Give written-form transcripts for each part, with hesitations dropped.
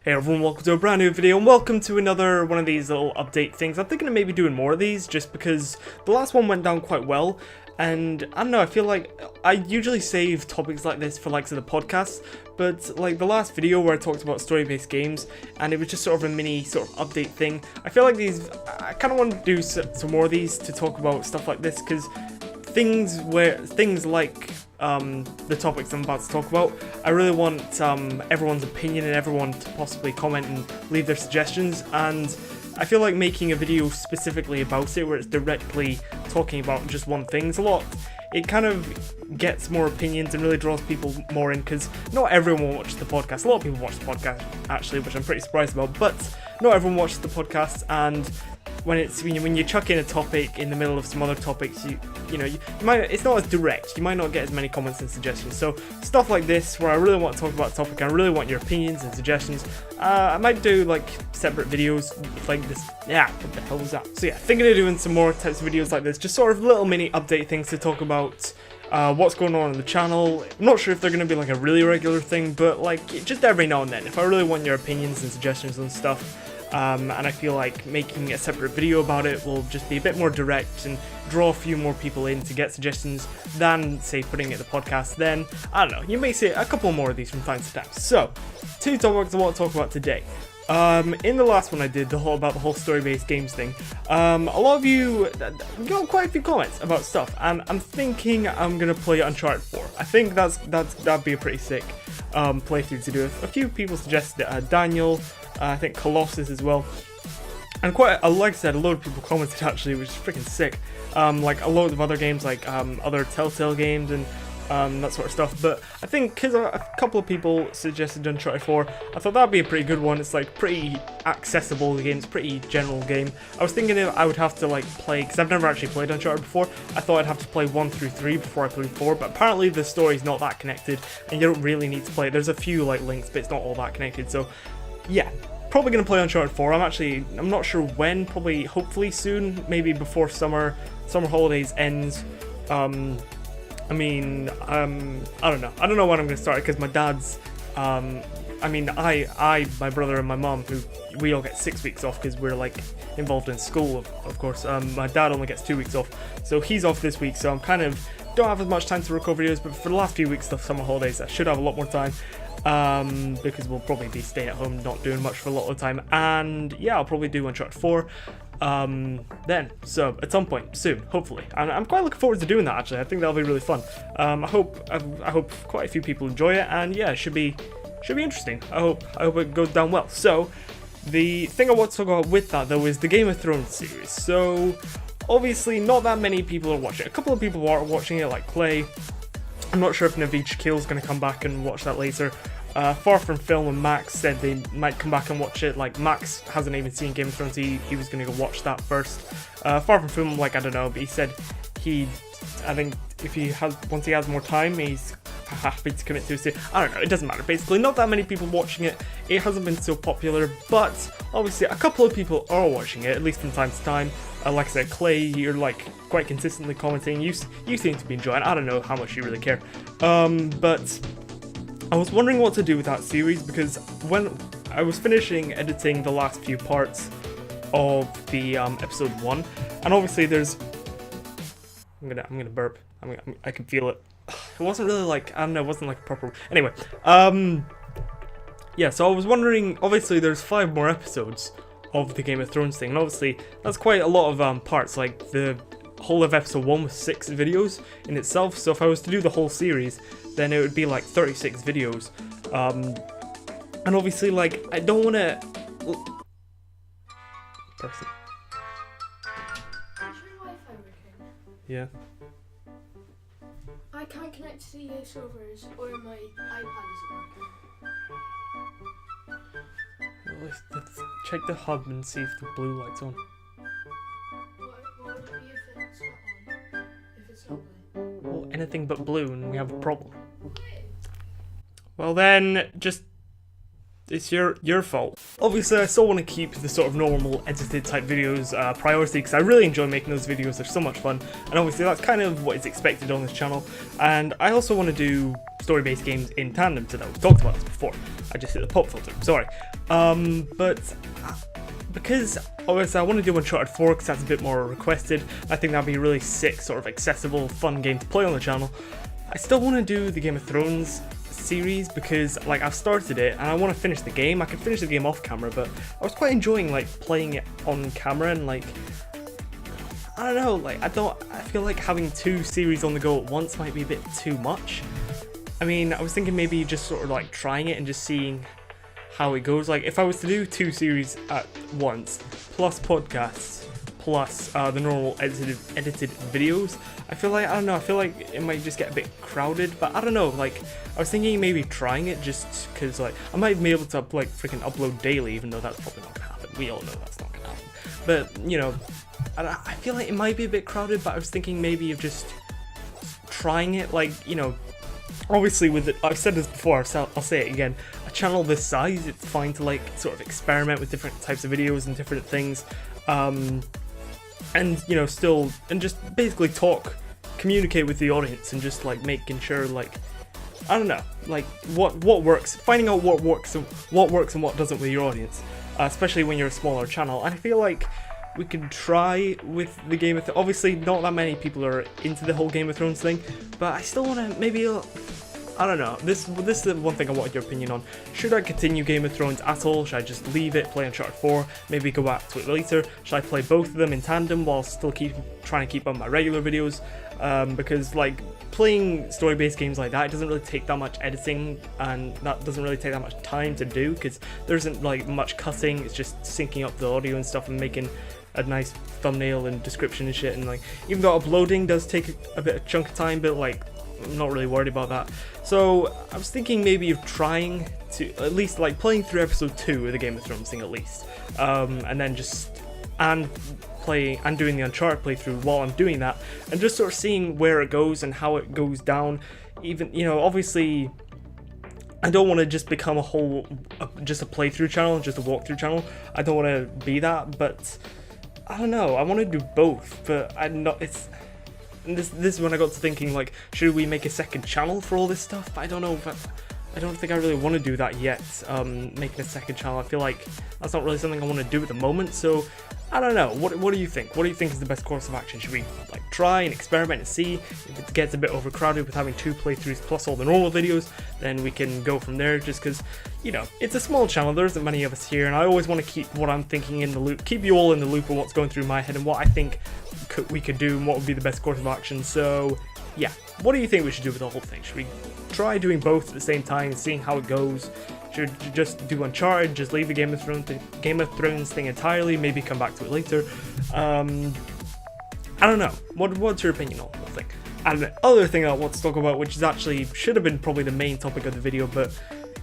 Hey everyone, welcome to a brand new video and welcome to another one of these little update things. I'm thinking of maybe doing more of these just because the last one went down quite well, and I don't know, I feel like I usually save topics like this for likes of the podcast, but like the last video where I talked about story-based games and it was just sort of a mini sort of update thing, I feel like I kind of want to do some more of these to talk about stuff like this because things like the topics I'm about to talk about, I really want everyone's opinion and everyone to possibly comment and leave their suggestions, and I feel like making a video specifically about it where it's directly talking about just one thing is it kind of gets more opinions and really draws people more in, because not everyone will watch the podcast. A lot of people watch the podcast actually, which I'm pretty surprised about, but not everyone watches the podcast, and when you chuck in a topic in the middle of some other topics, you might, it's not as direct, you might not get as many comments and suggestions. So stuff like this where I really want to talk about a topic, I really want your opinions and suggestions, I might do like separate videos like this. Yeah, what the hell was that? So yeah, thinking of doing some more types of videos like this, just sort of little mini update things to talk about what's going on the channel. I'm not sure if they're going to be like a really regular thing, but like just every now and then, if I really want your opinions and suggestions and stuff. And I feel like making a separate video about it will just be a bit more direct and draw a few more people in to get suggestions than, say, putting it in the podcast. Then, I don't know, you may see a couple more of these from time to time. So, two topics I want to talk about today. In the last one I did, about the whole story-based games thing, a lot of you got quite a few comments about stuff, and I'm thinking I'm gonna play Uncharted 4. I think that'd be a pretty sick playthrough to do. A few people suggested it, Daniel, I think Colossus as well, and like I said, a lot of people commented actually, which is freaking sick. Like a lot of other games, like other Telltale games and that sort of stuff. But I think because a couple of people suggested Uncharted 4, I thought that'd be a pretty good one. It's like pretty accessible game, it's a pretty general game. I was thinking if I would have to like play, because I've never actually played Uncharted before, I thought I'd have to play 1 through 3 before I played 4, but apparently the story's not that connected and you don't really need to play it. There's a few like links, but it's not all that connected. So yeah, probably going to play Uncharted 4. I'm not sure when, probably hopefully soon, maybe before summer holidays ends. I don't know. I don't know when I'm going to start, because my dad's, my brother and my mom, we all get 6 weeks off because we're like involved in school, of course. My dad only gets 2 weeks off, so he's off this week, so I'm kind of, don't have as much time to record videos, but for the last few weeks of summer holidays, I should have a lot more time. Because we'll probably be staying at home, not doing much for a lot of the time, and yeah, I'll probably do Uncharted 4 then, so at some point soon, hopefully, and I'm quite looking forward to doing that. Actually, I think that'll be really fun. I hope quite a few people enjoy it, and yeah, it should be interesting. I hope it goes down well. So the thing I want to talk about with that though is the Game of Thrones series. So obviously not that many people are watching it. A couple of people are watching it, like Clay. I'm not sure if Naveech Keel's going to come back and watch that later. Far From Film and Max said they might come back and watch it. Like, Max hasn't even seen Game of Thrones, he was going to go watch that first. Far From Film, like, I don't know, but he said I think once he has more time, he's happy to commit to it. I don't know, it doesn't matter. Basically, not that many people watching it. It hasn't been so popular, but obviously a couple of people are watching it, at least from time to time. Like I said, Clay, you're like quite consistently commenting. You seem to be enjoying it. I don't know how much you really care. But I was wondering what to do with that series, because when I was finishing editing the last few parts of the episode 1, and obviously there's, I'm gonna burp. I can feel it. It wasn't really like, I don't know, it wasn't like a proper. Anyway, yeah. So I was wondering. Obviously, there's 5 more episodes of the Game of Thrones thing, and obviously that's quite a lot of parts. Like the whole of episode 1 was 6 videos in itself. So if I was to do the whole series, then it would be like 36 videos. And obviously, like, I don't want to. Person. Is your Wi-Fi working? Yeah. I can't connect to the servers, or my iPad isn't working. Well, let's check the hub and see if the blue light's on. What would it be if it's not on? If it's not blue? Well, anything but blue, and we have a problem. Well then, just it's your fault. Obviously, I still want to keep the sort of normal edited type videos priority because I really enjoy making those videos. They're so much fun, and obviously that's kind of what is expected on this channel. And I also want to do story-based games in tandem to that. We've talked about this before. I just hit the pop filter. Sorry, but because obviously I want to do Uncharted 4 because that's a bit more requested. I think that'd be a really sick, sort of accessible, fun game to play on the channel. I still want to do the Game of Thrones series because like I've started it and I want to finish the game. I can finish the game off camera, but I was quite enjoying like playing it on camera, and like I don't know, like I feel like having 2 series on the go at once might be a bit too much. I mean, I was thinking maybe just sort of like trying it and just seeing how it goes. Like if I was to do 2 series at once plus podcasts plus the normal edited videos, I feel like, I don't know, I feel like it might just get a bit crowded, but I don't know, like I was thinking maybe trying it just because like I might be able to like freaking upload daily, even though that's probably not gonna happen. We all know that's not gonna happen, but you know, I feel like it might be a bit crowded, but I was thinking maybe of just trying it, like, you know, obviously with it, I've said this before, I'll say it again, a channel this size, it's fine to like sort of experiment with different types of videos and different things, and you know, still, and just basically communicate with the audience, and just like making sure, like, I don't know, like what works, finding out what works and what doesn't with your audience, especially when you're a smaller channel. And I feel like we could try with the Game of Thrones. Obviously, not that many people are into the whole Game of Thrones thing, but I still want to maybe, I don't know, this is the one thing I wanted your opinion on. Should I continue Game of Thrones at all? Should I just leave it, play Uncharted 4, maybe go back to it later? Should I play both of them in tandem while still trying to keep on my regular videos? Because like playing story-based games like that, it doesn't really take that much editing, and that doesn't really take that much time to do because there isn't like much cutting. It's just syncing up the audio and stuff and making a nice thumbnail and description and shit. And like, even though uploading does take a bit of chunk of time, but like I'm not really worried about that. So I was thinking maybe of trying to at least like playing through episode 2 of the Game of Thrones thing at least, and then just playing and doing the Uncharted playthrough while I'm doing that, and just sort of seeing where it goes and how it goes down. Even, you know, obviously I don't want to just become just a playthrough channel, just a walkthrough channel. I don't want to be that, but I don't know, I want to do both, but I'm not, this is when I got to thinking, like, should we make a second channel for all this stuff? I don't know, but I don't think I really want to do that yet, making a second channel. I feel like that's not really something I want to do at the moment, so I don't know. What do you think? What do you think is the best course of action? Should we like try and experiment and see? If it gets a bit overcrowded with having 2 playthroughs plus all the normal videos, then we can go from there, just because, you know, it's a small channel, there isn't many of us here, and I always want to keep what I'm thinking in the loop, keep you all in the loop of what's going through my head and what I think we could do and what would be the best course of action. So yeah, what do you think we should do with the whole thing? Should we try doing both at the same time, seeing how it goes? Should you just do Uncharted, just leave the Game of Thrones thing entirely, maybe come back to it later? I don't know. What's your opinion on the whole thing? And the other thing I want to talk about, which is actually should have been probably the main topic of the video, but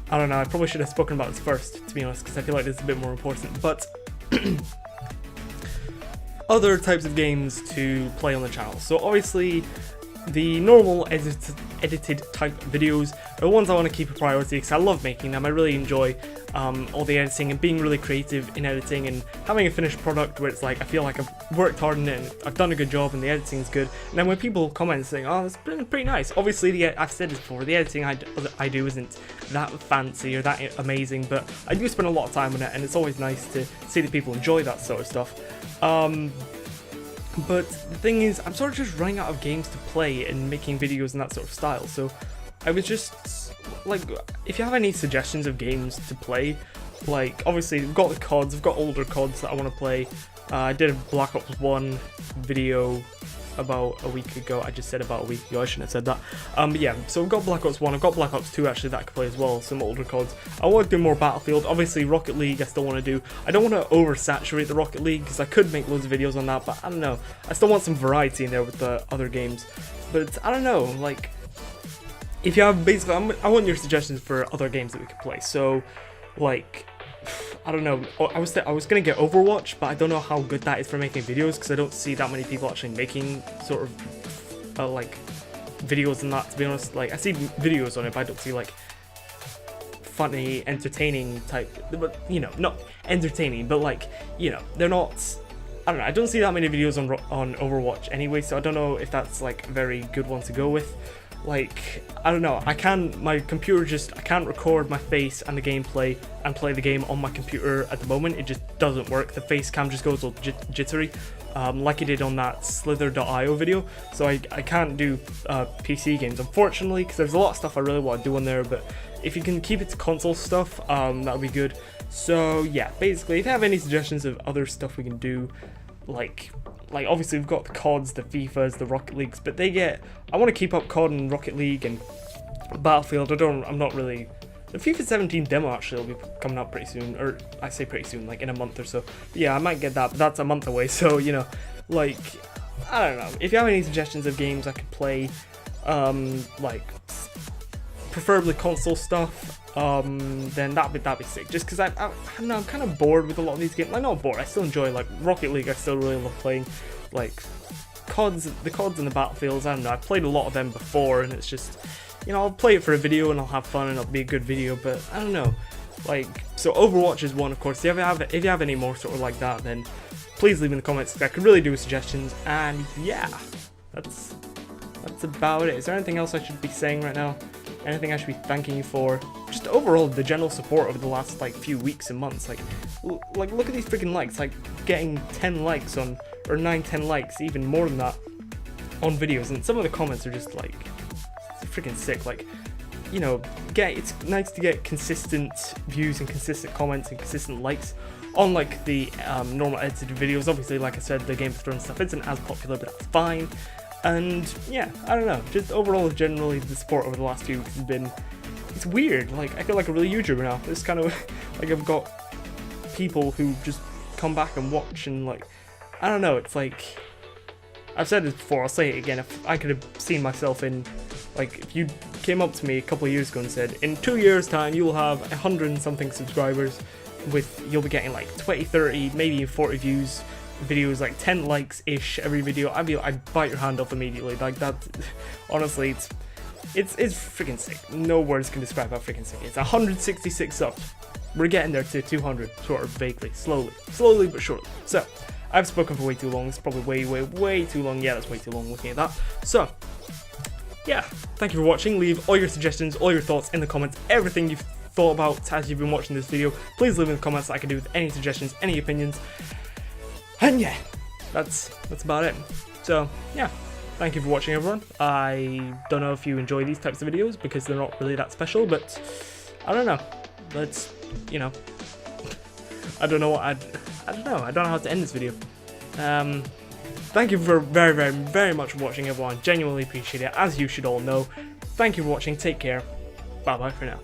I don't know, I probably should have spoken about this first, to be honest, because I feel like this is a bit more important. But other types of games to play on the channel. So obviously, the normal edited type videos are the ones I want to keep a priority because I love making them. I really enjoy all the editing and being really creative in editing and having a finished product where it's like I feel like I've worked hard on it and I've done a good job and the editing's good. And then when people comment saying, "Oh, it's been pretty nice," obviously I've said this before, the editing I do isn't that fancy or that amazing, but I do spend a lot of time on it, and it's always nice to see that people enjoy that sort of stuff. But the thing is, I'm sort of just running out of games to play and making videos in that sort of style, so I was just, like, if you have any suggestions of games to play, like, obviously, I've got the CODs, I've got older CODs that I want to play. I did a Black Ops 1 video about a week ago. I just said about a week ago, I shouldn't have said that. But yeah, so I've got Black Ops 1, I've got Black Ops 2 actually that I could play as well, some older CODs. I want to do more Battlefield, obviously Rocket League I still want to do. I don't want to oversaturate the Rocket League because I could make loads of videos on that, but I don't know. I still want some variety in there with the other games. But I don't know, like, if you have, basically, I want your suggestions for other games that we could play. So, like, I don't know, I was gonna get Overwatch, but I don't know how good that is for making videos because I don't see that many people actually making sort of like videos and that, to be honest. Like, I see videos on it, but I don't see like funny, entertaining type, but you know, not entertaining, but like, you know, they're not. I don't know. I don't see that many videos on Overwatch anyway, so I don't know if that's like a very good one to go with. Like, I don't know. My computer I can't record my face and the gameplay and play the game on my computer at the moment. It just doesn't work. The face cam just goes all jittery, like it did on that Slither.io video. So I can't do PC games, unfortunately, because there's a lot of stuff I really want to do on there. But if you can keep it to console stuff, that would be good. So yeah, basically, if you have any suggestions of other stuff we can do, like obviously we've got the CODs, the FIFAs, the Rocket Leagues, but I want to keep up COD and Rocket League and Battlefield. I'm not really. The FIFA 17 demo actually will be coming out pretty soon, or I say pretty soon, like in a month or so. But yeah, I might get that, but that's a month away, so you know, like, I don't know. If you have any suggestions of games I could play, like preferably console stuff, then that'd be sick. Just because I don't know, I'm kind of bored with a lot of these games. I'm not bored. I still enjoy like Rocket League. I still really love playing. Like the CODs and the Battlefields. I don't know. I've played a lot of them before, and it's just, you know, I'll play it for a video and I'll have fun and it'll be a good video. But I don't know. Like, so Overwatch is one, of course. If you have any more sort of like that, then please leave in the comments. I could really do with suggestions. And yeah, that's about it. Is there anything else I should be saying right now? Anything I should be thanking you for? Just overall, the general support over the last like few weeks and months. Like look at these freaking likes. Like getting 10 likes on, or 9-10 likes, even more than that, on videos. And some of the comments are just like freaking sick. Like, you know, it's nice to get consistent views and consistent comments and consistent likes on like the normal edited videos. Obviously, like I said, the Game of Thrones stuff isn't as popular, but that's fine. And yeah, I don't know, just overall generally the support over the last few weeks has been, it's weird. Like, I feel like a real YouTuber now. It's kind of like I've got people who just come back and watch, and like, I don't know, it's like, I've said this before, I'll say it again, if I could have seen myself in, like, if you came up to me a couple of years ago and said, in 2 years time you will have 100 and something subscribers, you'll be getting like 20, 30, maybe 40 views, videos, like 10 likes ish every video, I'd bite your hand off immediately. Like, that, honestly, it's freaking sick. No words can describe how freaking sick it is. 166 subs. We're getting there to 200, sort of vaguely, slowly but surely. So I've spoken for way too long. It's probably way too long. Yeah, that's way too long looking at that. So yeah, thank you for watching. Leave all your suggestions, all your thoughts in the comments, everything you've thought about as you've been watching this video. Please leave in the comments so I can do with any suggestions, any opinions. And yeah, that's about it. So yeah, thank you for watching, everyone. I don't know if you enjoy these types of videos because they're not really that special, but I don't know. Let's, you know, I don't know what I don't know how to end this video. Thank you for very much for watching, everyone. Genuinely appreciate it, as you should all know. Thank you for watching. Take care. Bye bye for now.